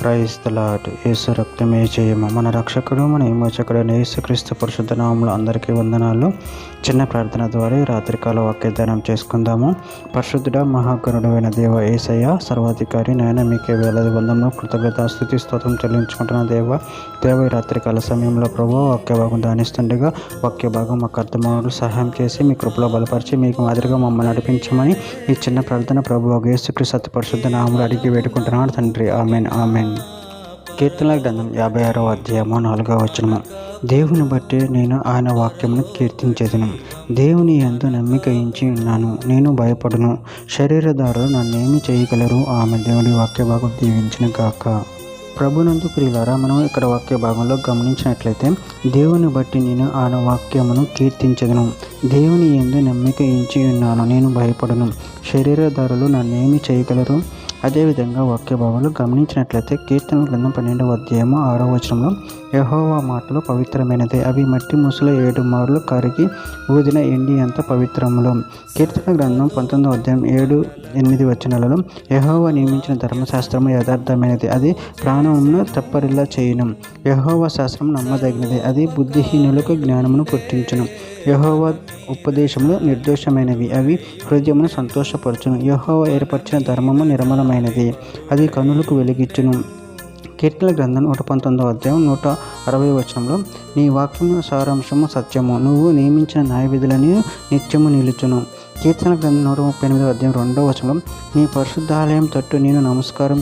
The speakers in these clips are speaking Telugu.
Praise the lord. యేసు రక్తమే జయము. మన రక్షకుడు మన విమోచకుడైన యేసుక్రీస్తు పరిశుద్ధ నామములో అందరికీ వందనాలు. చిన్న ప్రార్థన ద్వారా రాత్రికాల వాక్యదానం చేసుకుందాము. పరిశుద్ధుడ మహాకరుడైన దేవ యేసయ్య సర్వాధికారి నాయన మీకే వేలాది వందములు కృతజ్ఞత స్తుతి స్తోత్రం చెల్లించుకుంటున్న దేవ ఈ రాత్రికాల సమయంలో ప్రభు వాక్య భాగం దానిస్తుండగా వాక్య భాగం మాకు అర్థమవులు సహాయం చేసి మీ కృపలో బలపరిచి మీకు మాదిరిగా మమ్మల్ని నడిపించమని ఈ చిన్న ప్రార్థన ప్రభు యేసుక్రీస్తు అతి పరిశుద్ధ నామములో అడిగి వేడుకుంటున్నాడు తండ్రి. Amen amen. కీర్తనల గ్రంథం 56వ అధ్యాయము 4వ వచనము. దేవుని బట్టి నేను ఆయన వాక్యమును కీర్తించేదను. దేవుని యందు నమ్మిక ఉంచి ఉన్నాను, నేను భయపడును. శరీరధారులు నన్నేమి చేయగలరు? ఆమె దేవుడి వాక్య భాగం దీవించిన గాక. ప్రభునందు ప్రియులారా, మనం ఇక్కడ వాక్య భాగంలో గమనించినట్లయితే దేవుని బట్టి నేను ఆయన వాక్యమును కీర్తించదును. దేవుని యందు నమ్మిక ఉంచి ఉన్నాను, నేను భయపడను. శరీరధారులు నన్నేమి చేయగలరు? అదేవిధంగా వాక్య భాగంలో గమనించినట్లయితే కీర్తన గ్రంథం 12వ అధ్యాయము 6వ వచనంలో యెహోవా మాటలు పవిత్రమైనదే, అవి మట్టి ముసుల 7 మార్లు కరిగి ఊదిన ఎండి అంత పవిత్రములు. కీర్తన గ్రంథం 19వ అధ్యాయం 7-8 వచనాలలో యెహోవా నియమించిన ధర్మశాస్త్రము యథార్థమైనది, అది ప్రాణమును తప్పరిల్లా చేయును. యెహోవా శాస్త్రము నమ్మదగినది, అది బుద్ధిహీనులకు జ్ఞానమును పుట్టించును. యెహోవా ఉపదేశములు నిర్దోషమైనవి, అవి హృదయమును సంతోషపరచును. యెహోవా ఏర్పరిచిన ధర్మము నిర్మలమైనది, అది కనులకు వెలిగించును. కీర్తన గ్రంథం 119వ అధ్యాయం 160వ వచనంలో నీ వాక్యము సారాంశము సత్యము, నువ్వు నియమించిన న్యాయవిధులని నిత్యము నిలుచును. కీర్తన గ్రంథం 138వ అధ్యాయం 2వ వచనంలో నీ పరిశుద్ధాలయం తట్టు నేను నమస్కారం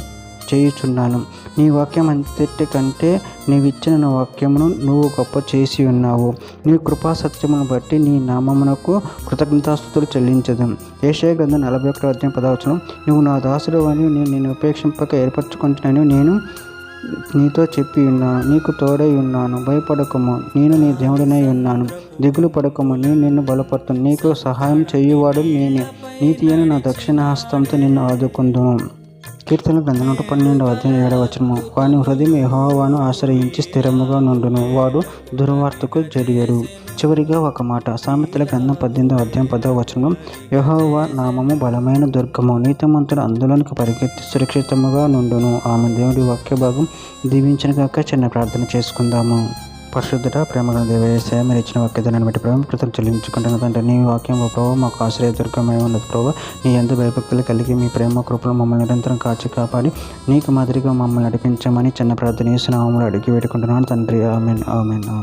చేయుచున్నాను. నీ వాక్యం అంతటి కంటే నీవిచ్చిన నా వాక్యమును నువ్వు గొప్ప చేసి ఉన్నావు. నీ కృపా సత్యమును బట్టి నీ నామమునకు కృతజ్ఞతాస్తుతులు చెల్లించదు. యెషయా గ్రంథం 41వ అధ్యాయం 10వ వచనం నువ్వు నా దాసుడు అని నేను ఉపేక్షింపక ఏర్పరచుకుంటున్నాను, నేను నీతో చెప్పి ఉన్నాను, నీకు తోడై ఉన్నాను. భయపడకము, నేను నీ దేవుడినై ఉన్నాను. దిగులు పడకము, నేను నిన్ను బలపడుతాను. నీకు సహాయం చేయువాడు నేనే. నీతి అయిన నా దక్షిణ హస్తంతో నిన్ను ఆదుకుందును. కీర్తన గ్రంథం 112వ అధ్యాయం 7వ వచనము వాని హృదయం యెహోవాను ఆశ్రయించి స్థిరముగా నుండును, వాడు దుర్వార్తకు జడియడు. చివరిగా ఒక మాట, సామెతల గ్రంథం 18వ అధ్యాయం 10వ వచనం యెహోవా నామము బలమైన దుర్గము, నీతిమంతుడు అందులోనికి పరిగెత్తి సురక్షితముగా నుండును. ఆమె దేవుడి వాక్య భాగం దీవించిన గాక. చిన్న ప్రార్థన చేసుకుందాము. పరిశుద్ధుడ ప్రేమగల దేవ యేసయ్య, మీరు ఇచ్చిన వాక్యదాన్ని బట్టి ప్రభు కృతజ్ఞతలు చెల్లించుకుంటున్నది. అంటే నీ వాక్యం ప్రభు మాకు ఆశ్రయదుర్గమై ఉన్నది ప్రభు. నీ యందు భయభక్తులు కలిగి మీ ప్రేమ కృపలు మమ్మల్ని నిరంతరం కాచి కాపాడి నీకు మాదిరిగా మమ్మల్ని నడిపించమని చిన్న ప్రార్థన యేసు నామములో అడిగి వేడుకుంటున్నాను తండ్రి. Amen amen amen.